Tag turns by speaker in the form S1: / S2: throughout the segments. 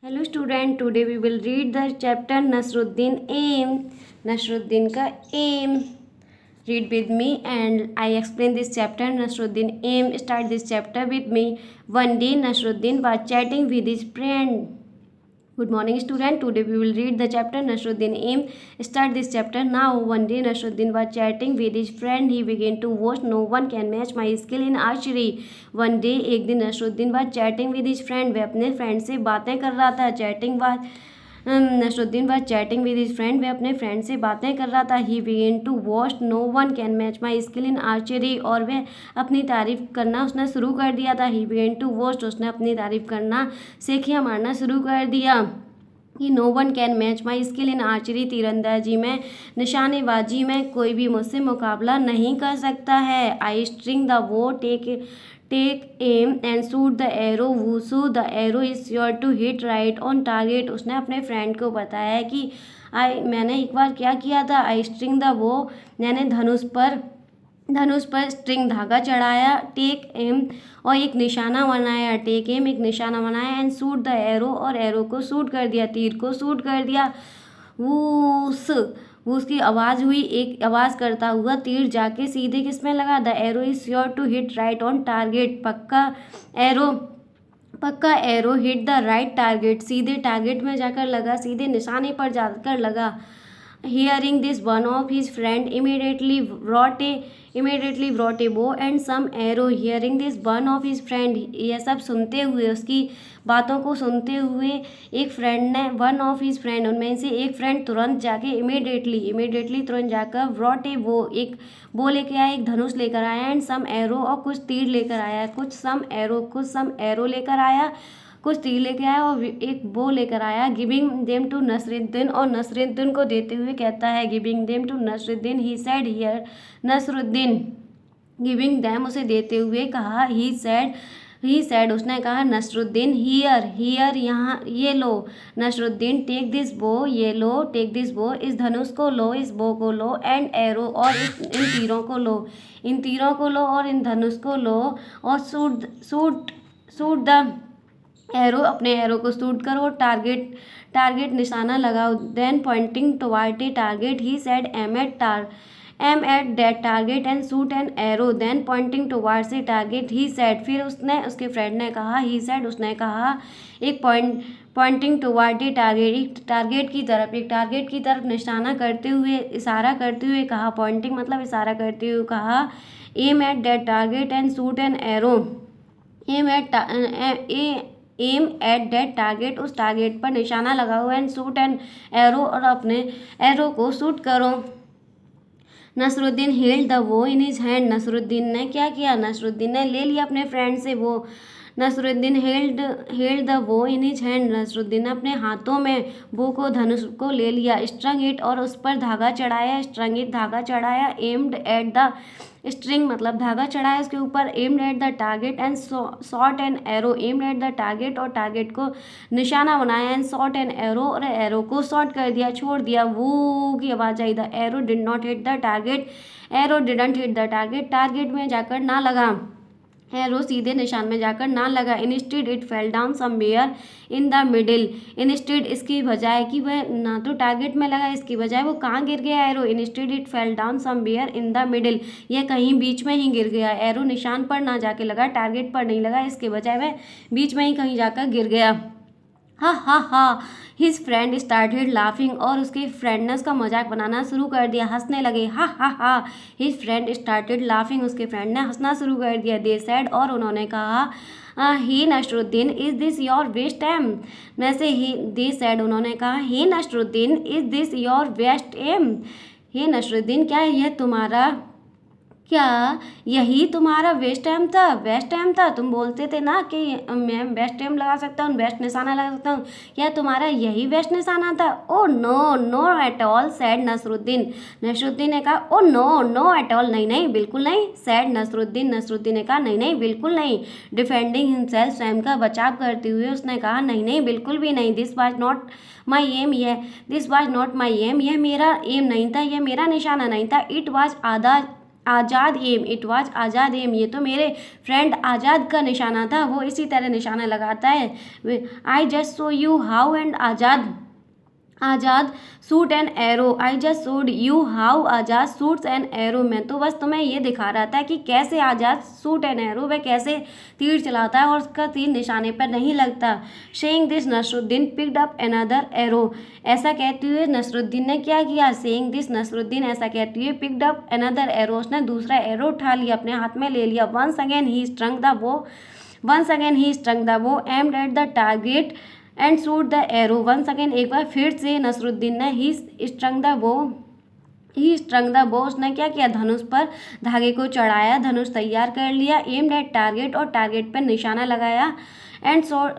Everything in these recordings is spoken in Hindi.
S1: Hello student, today we will read the chapter Nasruddin aim. Nasruddin का aim. Read with me and I explain this chapter. Nasruddin aim. Start this chapter with me. One day Nasruddin was chatting with his friend. Good morning student. Today we will read the chapter Nasruddin aim. Start this chapter now. One day Nasruddin was chatting with his friend. He began to watch. No one can match my skill in archery. One day एक दिन Nasruddin was chatting with his friend. वे अपने फ्रेंड से बातें कर रहा था. Nasruddin was chatting with his friend. वे अपने फ्रेंड से बातें कर रहा था. He began to boast. No one can match my skill in archery. और वह अपनी तारीफ करना उसने शुरू कर दिया था. He began to boast. उसने अपनी तारीफ करना सेखियाँ मारना शुरू कर दिया कि no one can match my skill in archery. तीरंदाजी में, निशानेबाजी में कोई भी मुझसे मुकाबला नहीं कर सकता है. I string the bow, take aim and shoot the arrow. Whoosh the arrow is sure to hit right on target. उसने अपने फ्रेंड को बताया कि मैंने एक बार क्या किया था. आई स्ट्रिंग द बो, मैंने धनुष पर स्ट्रिंग धागा चढ़ाया. टेक एम और एक निशाना बनाया. टेक एम एक निशाना बनाया. एंड शूट द एरो और एरो को शूट कर दिया, तीर को शूट कर दिया. वूस वूस की आवाज़ हुई. एक आवाज़ करता हुआ तीर जाके सीधे किस में लगा. The arrow is sure to hit right on target. पक्का arrow hit the right target. सीधे टारगेट में जाकर लगा, सीधे निशाने पर जाकर लगा. Hearing this, one of his friend immediately brought a bow and some arrow. Hearing this, one of his friend, यह सब सुनते हुए, उसकी बातों को सुनते हुए एक फ्रेंड ने, वन ऑफ हिज फ्रेंड, उनमें से एक फ्रेंड तुरंत जाके इमीडिएटली तुरंत जाकर ब्रॉट ए बो, एक बो लेकर आया, एक धनुष लेकर आया. एंड सम एरो और कुछ तीर लेकर आया. कुछ सम एरो लेकर आया, कुछ तीर लेकर आया और एक बो लेकर आया. गिविंग देम टू नसरुद्दीन, और नसरुद्दीन को देते हुए कहता है. Giving them to Nasruddin, he said here. Nasruddin giving them, उसे देते हुए कहा. ही सेड उसने कहा. नसरुद्दीन हियर यहाँ, ये लो. नसरुद्दीन टेक दिस बो, ये लो. टेक दिस बो, इस धनुष को लो, इस बो को लो. एंड एरो, और इन तीरों को लो, इन तीरों को लो और इन धनुष को लो. और शूट द एरो, अपने एरो को शूट करो. टारगेट निशाना लगाओ. Then pointing toward a target, he said aim at that target and shoot an arrow. Then pointing towards a target, he said, फिर उसके फ्रेंड ने कहा. ही सेड, उसने कहा. एक पॉइंटिंग टुवर्ड ए टारगेट, एक टारगेट की तरफ निशाना करते हुए, इशारा करते हुए कहा. पॉइंटिंग मतलब इशारा करते हुए कहा. Aim at that target and shoot an arrow. Aim at that target, उस टारगेट पर निशाना लगाओ. एंड शूट एन एरो, और अपने एरो को शूट करो. नसरुद्दीन हेल्ड द बो इन हिज हैंड. नसरुद्दीन ने क्या किया. नसरुद्दीन ने ले लिया अपने फ्रेंड से वो. नसरुद्दीन हेल्ड द बो इन हिज हैंड. नसरुद्दीन ने अपने हाथों में बो को, धनुष को ले लिया. स्ट्रंग इट, और उस पर धागा चढ़ाया. स्ट्रंग इट धागा चढ़ाया. एम्ड एट द स्ट्रिंग मतलब धागा चढ़ाया उसके ऊपर. Aimed at the target and shot an arrow. Aimed at the target, और टारगेट को निशाना बनाया. एंड शॉट एन एरो, और एरो को शॉट कर दिया, छोड़ दिया. वो की आवाज़ आई. The arrow did not hit the target. Arrow didn't hit the target, target में जाकर ना लगा. एरो सीधे निशान में जाकर ना लगा. Instead it fell down somewhere in the middle. Instead, इसकी बजाय कि वह ना तो टारगेट में लगा, इसकी बजाय वो कहाँ गिर गया. Arrow instead it fell down somewhere in the middle, यह कहीं बीच में ही गिर गया. एरो निशान पर ना जाके लगा, टारगेट पर नहीं लगा, इसके बजाय वह बीच में ही कहीं जाकर गिर गया. हा. हिज फ्रेंड स्टार्टेड लाफिंग, और उसके फ्रेंड ने उसका मजाक बनाना शुरू कर दिया, हंसने लगे. हा. हिज फ्रेंड स्टार्टेड लाफिंग, उसके फ्रेंड ने हंसना शुरू कर दिया. दे सेड, और उन्होंने कहा. Hey Nasruddin, is this your best aim. वैसे ही दे सेड, उन्होंने कहा. Hey Nasruddin, is this your best aim. हे नसरुद्दीन, क्या यही तुम्हारा बेस्ट टाइम था. तुम बोलते थे ना कि मैं बेस्ट टाइम लगा सकता हूँ, बेस्ट निशाना लगा सकता हूँ. क्या तुम्हारा यही बेस्ट निशाना था. Oh no at all, said Nasruddin. Nasruddin ने कहा. ओ नो एट ऑल, नहीं बिल्कुल नहीं. सैड नसरुद्दीन ने कहा. नहीं बिल्कुल नहीं. डिफेंडिंग हिमसेल्फ, स्वयं का बचाव करते हुए उसने कहा. नहीं बिल्कुल भी नहीं. This was not my aim, यह मेरा एम नहीं था, यह मेरा निशाना नहीं था. इट वाज आज़ाद एम, इट वाज आज़ाद एम, ये तो मेरे फ्रेंड आज़ाद का निशाना था, वो इसी तरह निशाना लगाता है। I just so you how and Azad shoot an arrow, I just showed you how Azad shoots an arrow, मैं तो बस तुम्हें ये दिखा रहा था कि कैसे आज़ाद शूट एन एरो, वह कैसे तीर चलाता है और उसका तीर निशाने पर नहीं लगता। Saying this Nasruddin picked up another arrow, ऐसा कहते हुए नसरुद्दीन ने क्या किया। सेइंग दिस नसरुद्दीन, ऐसा कहते हुए पिक्ड अप अनदर एरो, उसने दूसरा एरो उठा लिया, अपने हाथ में ले लिया। Once again he strung the bow, once again he strung the bow aimed at the target and shoot the arrow, once again एक बार फिर से नसरुद्दीन ने ही स्ट्रंग द बो, ही स्ट्रंग द बो, उसने क्या किया, धनुष पर धागे को चढ़ाया, धनुष तैयार कर लिया। एम्ड एट टारगेट, और टारगेट पर निशाना लगाया। एंड शॉट,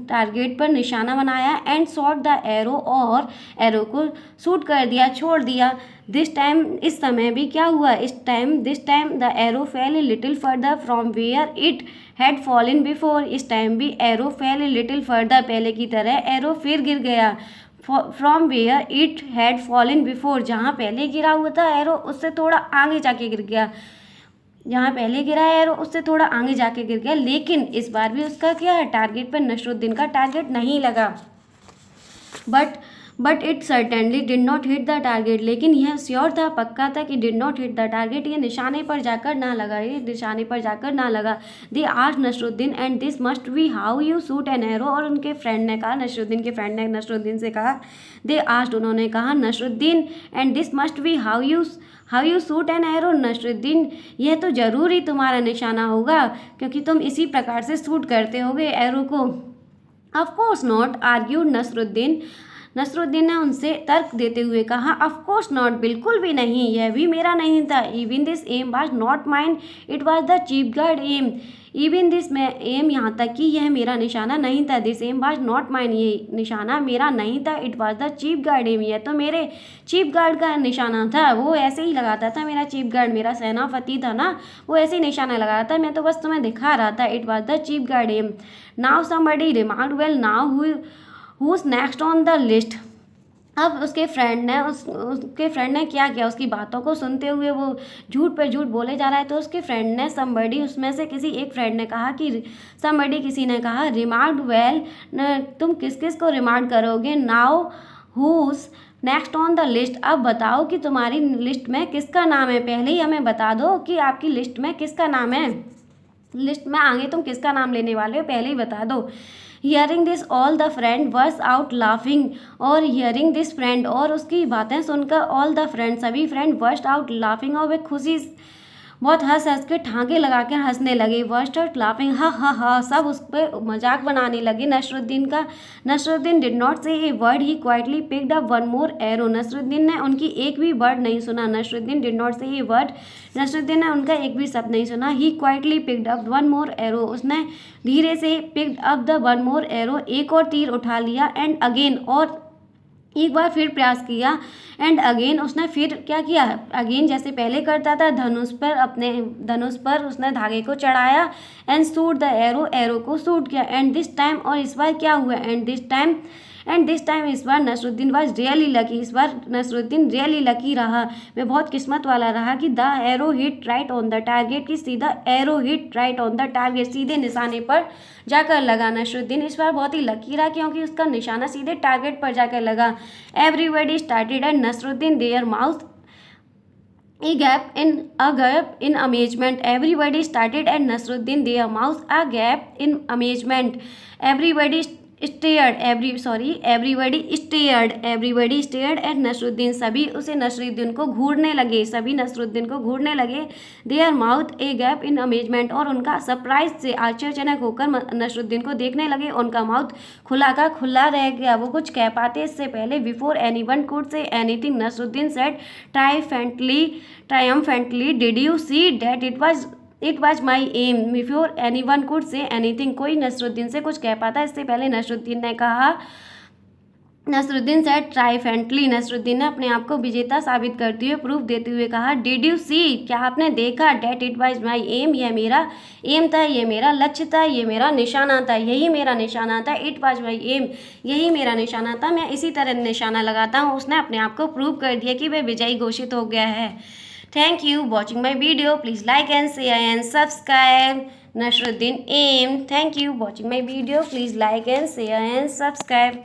S1: टारगेट पर निशाना बनाया। एंड शॉट द एरो, और एरो को शूट कर दिया, छोड़ दिया। दिस टाइम, इस समय भी क्या हुआ, this time the arrow fell a little further from where it had fallen before, इस टाइम भी arrow fell a little further, पहले की तरह एरो फिर गिर गया। From where it had fallen before, जहाँ पहले गिरा हुआ था एरो उससे थोड़ा आगे जाके गिर गया, जहाँ पहले गिरा है एरो उससे थोड़ा आगे जाके गिर गया। लेकिन इस बार भी उसका क्या है, टारगेट पर नसरुद्दीन का टारगेट नहीं लगा। But it certainly did not hit the target, लेकिन यह श्योर था, पक्का था कि did not hit the target, ये निशाने पर जाकर ना लगा, ये निशाने पर जाकर ना लगा। They asked Nasruddin and this must be how you shoot an arrow, और उनके फ्रेंड ने कहा, नसरुद्दीन के फ्रेंड ने नसरुद्दीन से कहा, दे आस्क्ड, उन्होंने कहा, Nasruddin and this must be how you shoot an arrow, Nasruddin यह तो ज़रूर ही तुम्हारा निशाना होगा, क्योंकि तुम इसी प्रकार से शूट करते होगे एरो को। Of course not, argued Nasruddin, Nasruddin ने उनसे तर्क देते हुए कहा, ऑफ कोर्स नॉट, बिल्कुल भी नहीं, यह भी मेरा नहीं था। Even this aim was not mine, it was the chief guard aim, even this में एम, यहाँ तक कि यह मेरा निशाना नहीं था। This aim was not mine, ये निशाना मेरा नहीं था। It was the chief guard aim, यह तो मेरे चीफ गार्ड का निशाना था, वो ऐसे ही लगाता था, मेरा चीफ गार्ड, मेरा सेनापति था ना, वो ऐसे ही निशाना लगा रहा था, मैं तो बस तुम्हें दिखा रहा था। It was the chief guard aim. Now somebody remarked, well now who's next on the list, अब उसके फ्रेंड ने क्या किया, उसकी बातों को सुनते हुए वो झूठ पे झूठ बोले जा रहा है, तो उसके फ्रेंड ने, समबडी, उसमें से किसी एक फ्रेंड ने कहा कि, समबडी किसी ने कहा, रिमार्क्ड, वेल तुम किस किस को रिमार्क करोगे। Now who's next on the list, अब बताओ कि तुम्हारी लिस्ट में किसका नाम है, पहले ही हमें बता दो कि आपकी लिस्ट में किसका नाम है, लिस्ट में आगे तुम किसका नाम लेने वाले हो, पहले ही बता दो। Hearing this all the friend burst out laughing, और हियरिंग दिस फ्रेंड, और उसकी बातें सुनकर ऑल द फ्रेंड, सभी फ्रेंड, वर्स्ट आउट लाफिंग, और वे खुशी बहुत हंस हंस के ठाके लगा के हंसने लगे। वर्स्ट आउट लाफिंग, हा हा हा, सब उस पर मजाक बनाने लगे नसरुद्दीन का। Nasruddin did not say a word, he quietly picked up one more arrow, Nasruddin ने उनकी एक भी वर्ड नहीं सुना। Nasruddin did not say a word, Nasruddin ने उनका एक भी शब्द नहीं सुना। He quietly picked up one more arrow, उसने धीरे से picked up the one more arrow, एक और तीर उठा लिया। एंड अगेन, और एक बार फिर प्रयास किया। एंड अगेन, उसने फिर क्या किया, अगेन जैसे पहले करता था, धनुष पर, अपने धनुष पर उसने धागे को चढ़ाया। And shoot the arrow, arrow को शूट किया। एंड दिस टाइम, और इस बार क्या हुआ, एंड दिस टाइम इस बार नसरुद्दीन वाज रियली लकी, इस बार नसरुद्दीन रियली लकी रहा, वह बहुत किस्मत वाला रहा कि the arrow hit right on the target, कि सीधा arrow hit right on the target, सीधे निशाने पर जाकर लगा। नसरुद्दीन इस बार बहुत ही लकी रहा क्योंकि उसका निशाना सीधे टारगेट पर जाकर लगा। Everybody started and Nasruddin their mouth a gap in amazement. Everybody started and Nasruddin their mouth a gap in amazement. Everybody stared at Nasruddin, सभी उसे नसरुद्दीन को घूरने लगे, सभी नसरुद्दीन को घूरने लगे। their mouth a gap in amazement, और उनका सरप्राइज से, आश्चर्यजनक होकर नसरुद्दीन को देखने लगे, उनका माउथ खुला का खुला रह गया, वो कुछ कह पाते इससे पहले। Before anyone could say anything, Nasruddin said triumphantly, did you see that it was my aim, before anyone could say anything, कोई नसरुद्दीन से कुछ कह पाता इससे पहले नसरुद्दीन ने कहा, नसरुद्दीन सेड ट्राइफेंटली, नसरुद्दीन ने अपने आप को विजेता साबित करते हुए, प्रूफ देते हुए कहा, डिड यू सी, क्या आपने देखा, that it was my aim, यह मेरा एम था, ये मेरा लक्ष्य था, ये मेरा निशाना था, यही मेरा निशाना था। इट वाज माई एम, यही मेरा निशाना था, मैं इसी तरह निशाना लगाता हूँ। उसने अपने आप को प्रूव कर दिया कि वह विजयी घोषित हो गया है। Thank you watching my video. Please like and share and subscribe. Nasruddin Aim. Thank you watching my video. Please like and share and subscribe.